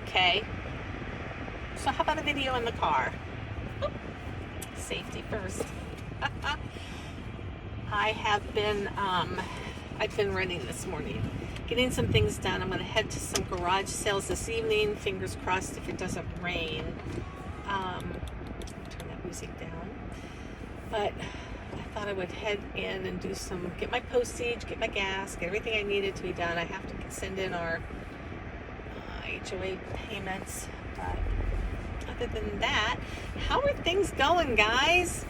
okay? So how about a video in the car? Oh, safety first. I've been running this morning, getting some things done. I'm going to head to some garage sales this evening. Fingers crossed if it doesn't rain. Turn that music down. But I thought I would head in and get my postage, get my gas, get everything I needed to be done. I have to send in our HOA payments. But other than that, how are things going, guys?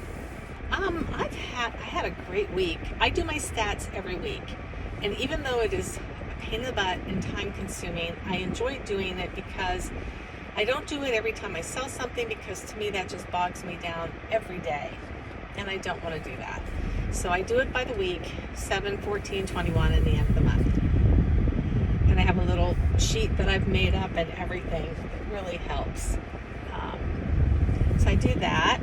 I had a great week. I do my stats every week, and even though it is a pain in the butt and time consuming, I enjoy doing it because I don't do it every time I sell something, because to me that just bogs me down every day, and I don't want to do that. So I do it by the week, 7, 14, 21 in the end of the month. And I have a little sheet that I've made up and everything that really helps. So I do that.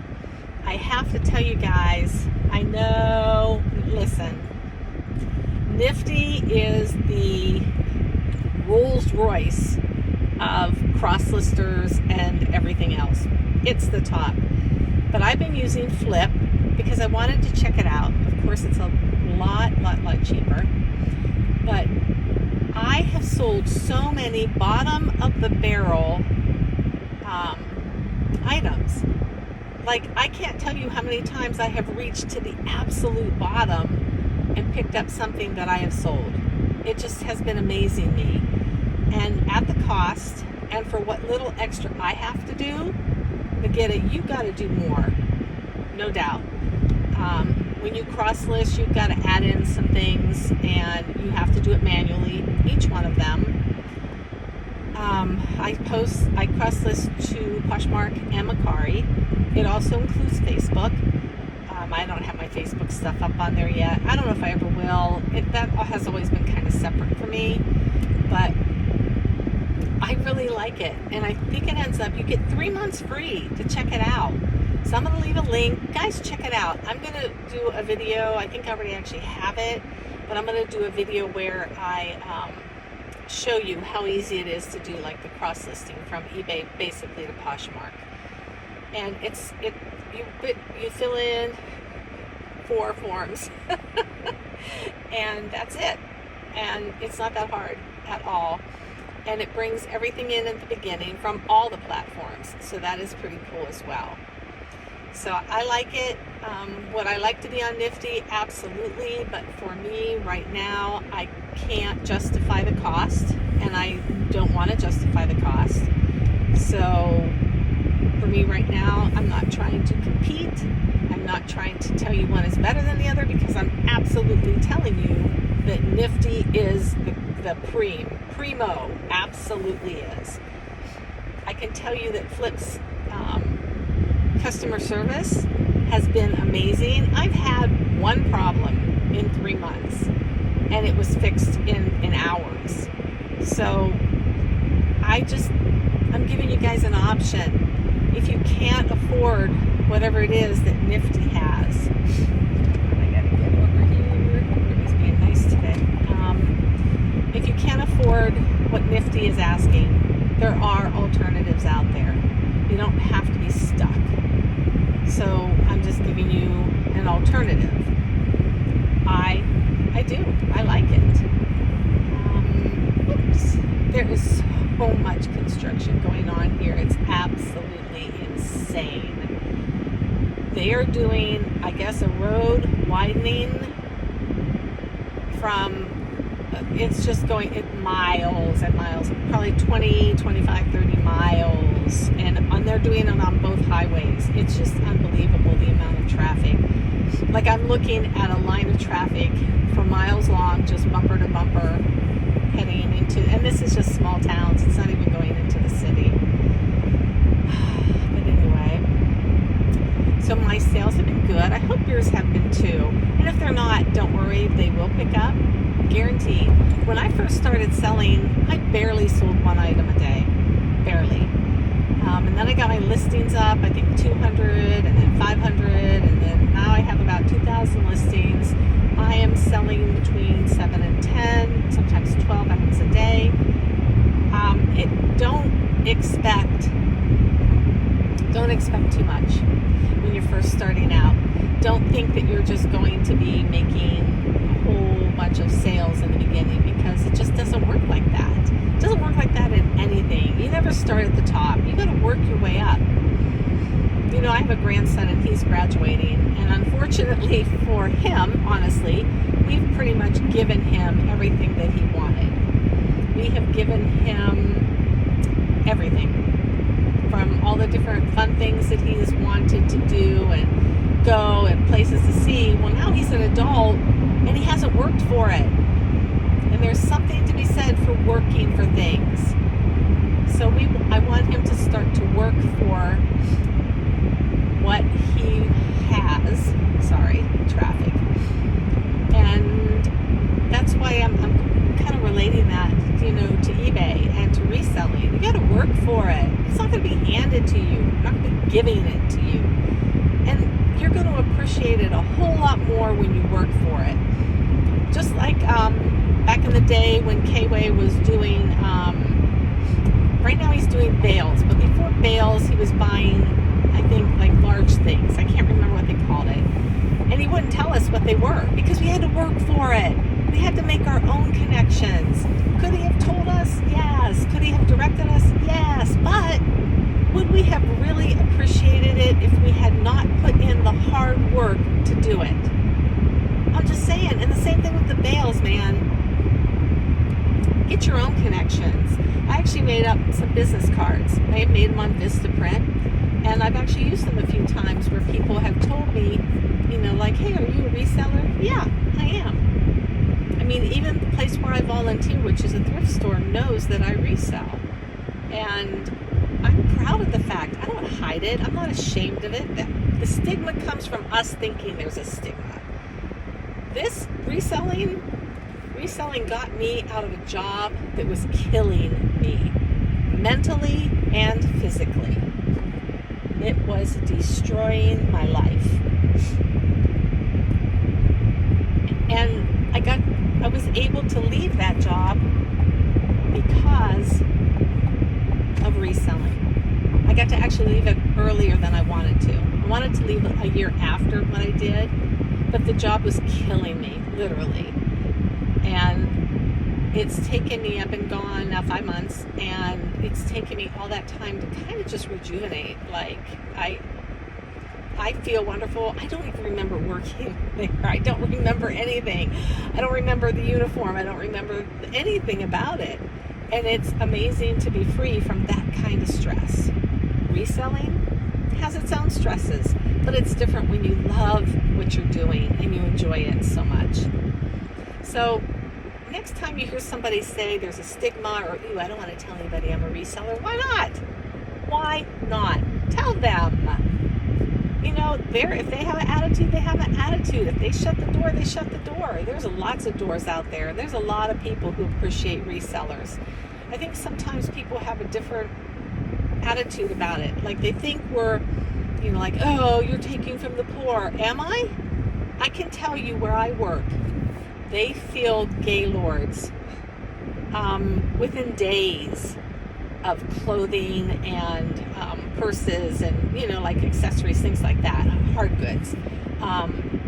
I have to tell you guys, I know, listen, Nifty is the Rolls Royce of cross-listers and everything else. It's the top. But I've been using Flyp because I wanted to check it out. Of course, it's a lot cheaper. But I have sold so many bottom-of-the-barrel items. Like, I can't tell you how many times I have reached to the absolute bottom and picked up something that I have sold. It just has been amazing me. And at the cost, and for what little extra I have to do to get it, you've got to do more, no doubt. When you cross list, you've got to add in some things, and you have to do it manually, each one of them. I cross list to Poshmark and Macari. It also includes Facebook. I don't have my Facebook stuff up on there yet. I don't know if I ever will. That has always been kind of separate for me, but I really like it. And I think it ends up, you get 3 months free to check it out. So I'm going to leave a link. Guys, check it out. I'm going to do a video. I think I already actually have it, but I'm going to do a video where I show you how easy it is to do like the cross listing from eBay basically to Poshmark. And you fill in 4 forms and that's it. And it's not that hard at all. And it brings everything in at the beginning from all the platforms. So that is pretty cool as well. So I like it. Would I like to be on Nifty? Absolutely. But for me right now, I can't justify the cost, and I don't want to justify the cost. So for me right now, I'm not trying to compete. I'm not trying to tell you one is better than the other, because I'm absolutely telling you that Nifty is the primo, absolutely is. I can tell you that Flyp's customer service has been amazing. I've had one problem in 3 months, and it was fixed in hours. So I'm giving you guys an option. If you can't afford whatever it is that Nifty has, I gotta get over here. Everybody's being nice today. If you can't afford what Nifty is asking, there are alternatives out there. You don't have to be stuck. So I'm just giving you an alternative. I do. I like it. Oops. There is so much construction going on here. It's absolutely insane. They are doing, I guess, a road widening from, it's just going miles and miles, probably 20, 25, 30 miles. And they're doing it on both highways. It's just unbelievable, the amount of traffic. Like, I'm looking at a line of traffic for miles long, just bumper to bumper, heading into, and this is just small towns. It's not even going into the city. But anyway, so my sales have been good. I hope yours have been too. And if they're not, don't worry, they will pick up. Guaranteed. When I first started selling, I barely sold one item a day. Barely. And then I got my listings up, I think 200, and then 500, and then now I have about 2,000 listings. I am selling between 7 and 10, sometimes 12 items a day. It expect too much when you're first starting out. Don't think that you're just going to be making a whole bunch of sales in the beginning, because it just doesn't work like that. It doesn't work like that in anything. You never start at the top. You got to work your way up. You know, I have a grandson and he's graduating, and unfortunately for him, honestly, we've pretty much given him everything that he wanted. We have given him everything, from all the different fun things that he has wanted to do and go and places to see. Well, now he's an adult and he hasn't worked for it. And there's something to be said for working for things. So I want him to start to work for what he has. Sorry, traffic. And that's why I'm kind of relating that, you know, to eBay and to reselling. You got to work for it. It's not going to be handed to you. It's not going to be giving it to you. And you're going to appreciate it a whole lot more when you work for it. Just like back in the day when K-Way was doing, right now he's doing bales, but before bales he was buying, I think, like large things. I can't remember what they called it. And he wouldn't tell us what they were because we had to work for it. We had to make our own connections. Could he have told us? Yes. Could he have directed us? Yes. But would we have really appreciated it if we had not put in the hard work to do it? I'm just saying. And the same thing with the bales, man. Get your own connections. I actually made up some business cards. I have made them on Vistaprint, and I've actually used them a few times where people have told me, you know, like, hey, are you a reseller? Yeah, I am. I mean, even the place where I volunteer, which is a thrift store, knows that I resell. And I'm proud of the fact. I don't hide it. I'm not ashamed of it. The stigma comes from us thinking there's a stigma. This reselling got me out of a job that was killing me, mentally and physically. It was destroying my life. And I was able to leave that job because of reselling. I got to actually leave it earlier than I wanted to. I wanted to leave a year after what I did, but the job was killing me, literally. And it's taken me, I've been gone now 5 months, and it's taken me all that time to kind of just rejuvenate. Like, I feel wonderful. I don't even remember working there. I don't remember anything. I don't remember the uniform. I don't remember anything about it. And it's amazing to be free from that kind of stress. Reselling has its own stresses, but it's different when you love what you're doing and you enjoy it so much. So next time you hear somebody say there's a stigma or, ooh, I don't want to tell anybody I'm a reseller, why not? Why not? Tell them. You know, if they have an attitude, they have an attitude. If they shut the door, they shut the door. There's lots of doors out there. There's a lot of people who appreciate resellers. I think sometimes people have a different attitude about it. Like, they think we're, you know, like, oh, you're taking from the poor. Am I? I can tell you where I work. They feel gaylords within days of clothing and purses and, you know, like accessories, things like that, hard goods,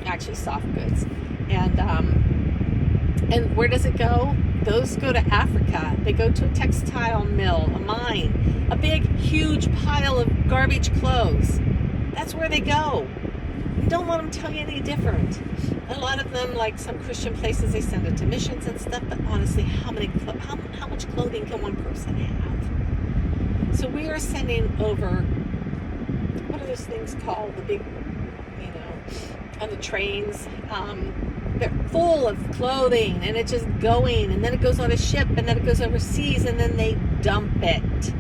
actually soft goods. And where does it go? Those go to Africa. They go to a textile mill, a mine, a big, huge pile of garbage clothes. That's where they go. Don't let them tell you any different. A lot of them, like some Christian places, they send it to missions and stuff, but honestly, how much clothing can one person have? So we are sending over, what are those things called? The big, you know, on the trains. They're full of clothing, and it's just going, and then it goes on a ship, and then it goes overseas, and then they dump it.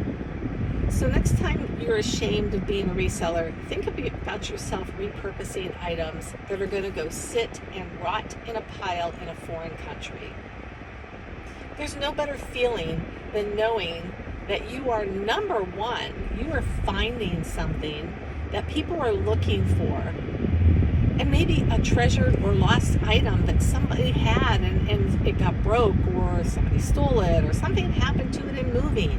So next time you're ashamed of being a reseller, think about yourself repurposing items that are going to go sit and rot in a pile in a foreign country. There's no better feeling than knowing that you are, number one, you are finding something that people are looking for. And maybe a treasured or lost item that somebody had and it got broke, or somebody stole it, or something happened to it in moving.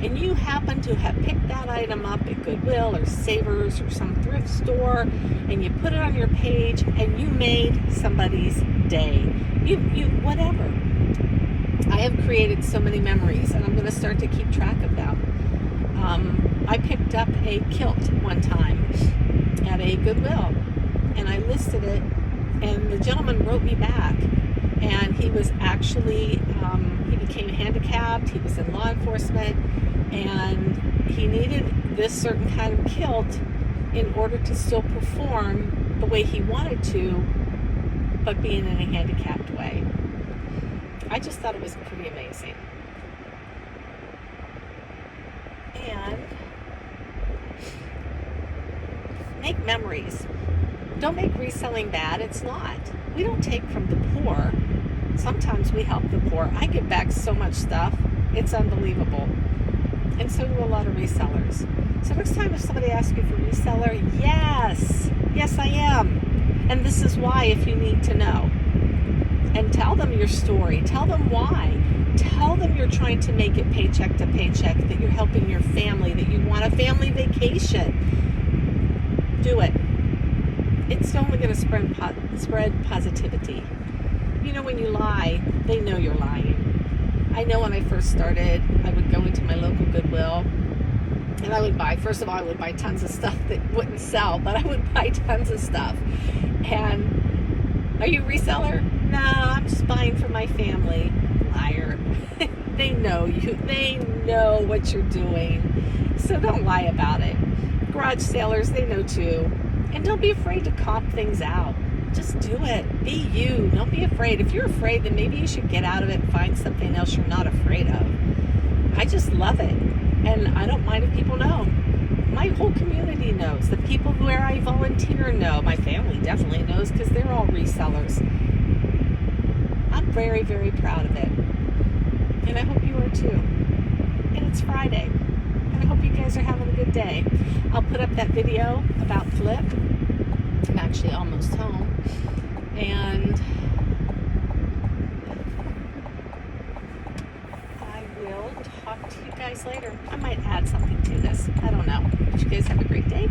and you happen to have picked that item up at Goodwill or Savers or some thrift store, and you put it on your page, and you made somebody's day. You whatever. I have created so many memories, and I'm going to start to keep track of them. I picked up a kilt one time at a Goodwill, and I listed it, and the gentleman wrote me back, and he was actually, he became handicapped, he was in law enforcement, and he needed this certain kind of kilt in order to still perform the way he wanted to, but being in a handicapped way. I just thought it was pretty amazing. And make memories. Don't make reselling bad. It's not. We don't take from the poor. Sometimes we help the poor. I give back so much stuff. It's unbelievable. And so do a lot of resellers. So next time if somebody asks you for reseller, yes, I am. And this is why, if you need to know. And tell them your story. Tell them why. Tell them you're trying to make it paycheck to paycheck, that you're helping your family, that you want a family vacation. Do it. It's only going to spread positivity. You know, when you lie, they know you're lying. I know when I first started, I would go into my local Goodwill, and I would buy, first of all, I would buy tons of stuff that wouldn't sell, but I would buy tons of stuff. And, are you a reseller? No, I'm just buying for my family. Liar. They know you. They know what you're doing. So don't lie about it. Garage sailors, they know too. And don't be afraid to comp things out. Just do it. Be you. Don't be afraid. If you're afraid, then maybe you should get out of it and find something else you're not afraid of. I just love it. And I don't mind if people know. My whole community knows. The people where I volunteer know. My family definitely knows because they're all resellers. I'm very, very proud of it. And I hope you are too. And it's Friday. And I hope you guys are having a good day. I'll put up that video about Flyp. I'm actually almost home. And I will talk to you guys later. I might add something to this. I don't know. But you guys have a great day.